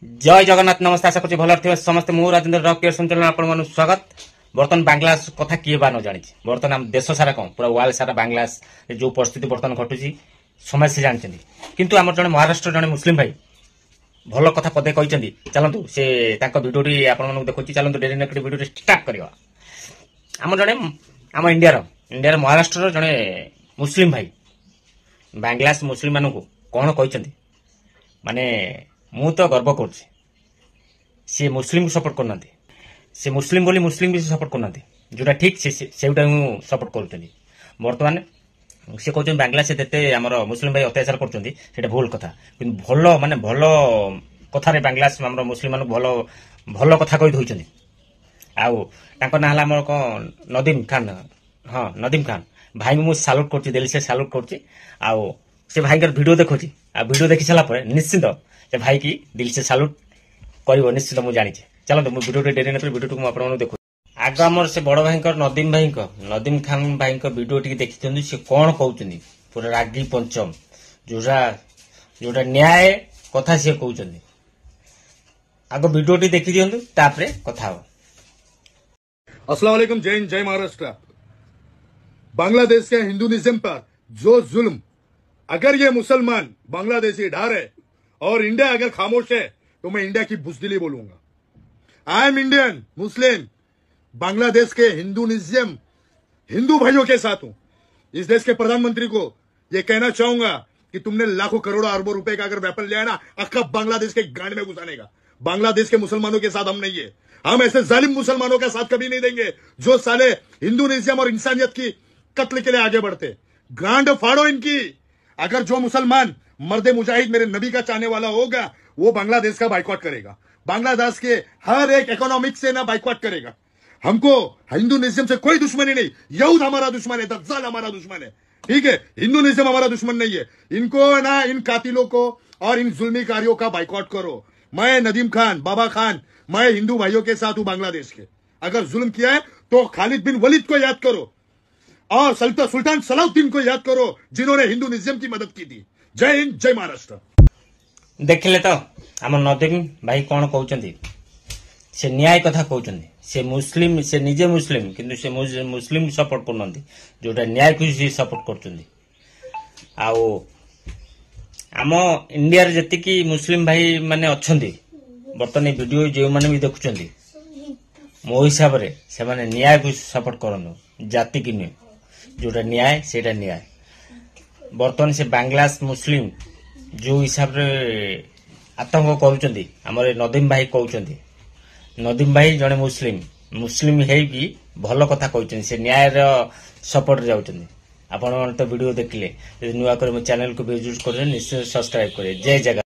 जय जगन्नाथ नमस्ते आशा करुँ भल थे समस्त मु राजेन्द्र रॉक संचालन आप स्वागत। बर्तमान बांग्लादेश कथा किए बा न जानी बर्तमान आम देश सारा कौन पूरा वर्ल्ड सारा बांग्लादेश जो परिस्थिति बर्तमान घटुची समस्या जानते किंतु आम जड़े महाराष्ट्र जड़े मुस्लिम भाई भल कथा पदे कहते चलतु से भिडियोटी आप देखुची चलतु डेली नेक्स्ट भिडियो स्टार्ट करवा। आम जड़े आम इंडिया महाराष्ट्र जड़े मुस्लिम भाई बांग्लादेश मुस्लिम मानू कौन कहते माने मु तो गर्व कर सी मुस्लिम को सपोर्ट करना से मुस्लिम बोली मुस्लिम भी सपोर्ट करना जोटा ठीक से सपोर्ट कर बर्तमान से कहते बांग्लादेश देते आमर मुस्लिम भाई अत्याचार कर भूल कथा कि भल माने भल कथार बांग्लादेश आम मुस्लिम मान भल भल कथा कही आउ ना कौन नदीम खान। हाँ नदीम खान भाई मुझे साल्यूट कर दिल से साल्यूट कर भाई वीडियो देखुची वीडियो देखी सारा निश्चिंत से भाई की दिल से साल्यूट कर निश्चित मुझे जानी। चलो वीडियो डेरी न वीडियो को आप देखो आग आमर से बड़ भाई नदीम खान भाई वीडियो टी देखी से कौन कहते पूरा रागी पंचम जोटा जोटा न्याय कथा सी कहते आग वीडियो टी देखी दिंतु तापरे कथा हो। अस्सलाम वालेकुम, जय हिंद, जय महाराष्ट्र। बांग्लादेश के हिंदुइज्म पर जो जुल्म अगर ये मुसलमान बांग्लादेशी ढा रहे और इंडिया अगर खामोश है तो मैं इंडिया की बुजदिली बोलूंगा। I am Indian Muslim, Bangladesh के हिंदुइज्म हिंदू भाइयों के साथ हूं। इस देश के प्रधानमंत्री को यह कहना चाहूंगा कि तुमने लाखों करोड़ों अरबों रुपए का अगर वेपन लिया है ना अक्का बांग्लादेश के गांड में घुसाने का। बांग्लादेश के मुसलमानों के साथ हम नहीं है, हम ऐसे जालिम मुसलमानों का साथ कभी नहीं देंगे जो साले हिंदुइज्म और इंसानियत की कत्ल के लिए आगे बढ़ते। गांड फाड़ो इनकी। अगर जो मुसलमान मर्दे मुजाहिद मेरे नबी का चाहने वाला होगा वो बांग्लादेश का बाइकआउट करेगा, बांग्लादेश के हर एक इकोनॉमिक से ना बाइकआउट करेगा। हमको हिंदुइज्म से कोई दुश्मनी नहीं, यहूद हमारा दुश्मन है, दज्जाल हमारा दुश्मन है, ठीक है, हिंदुइज्म हमारा दुश्मन नहीं है। इनको ना इन कातिलों को और इन जुल्मी कार्यों का बाइकआउट करो। मैं नदीम खान बाबा खान मैं हिंदू भाइयों के साथ हूं बांग्लादेश के। अगर जुल्म किया है तो खालिद बिन वलीद को याद करो और सुल्तान सलाउद्दीन को याद करो जिन्होंने हिंदुइज्म की मदद की थी। जय हिंद, जय महाराष्ट्र। देखिले तो आम नदीम भाई कौन कहते से न्याय कथा कहते से मुस्लिम से निजे मुस्लिम किंतु से मुस्लिम सपोर्ट करना जोटा न्याय को सपोर्ट कर आम इंडिया जी मुस्लिम भाई माने अच्छा बर्तमान वीडियो जो मैंने भी देखुं मो हिसाब से न्याय को सपोर्ट करनु जाति की नुहे जोटा न्याय सेटा न्याय। बर्तमान से बांग्लादेश मुस्लिम जो हिसाब रे आतंक करुँच आमर नदीम भाई कहते नदीम भाई जड़े मुस्लिम है भल कथा कहते से न्याय सपोर्ट जाऊँ। आपण तो वीडियो देखिले नुआ कर चैनल को विजिट करें निश्चय सब्सक्राइब करें। जय जगन्नाथ।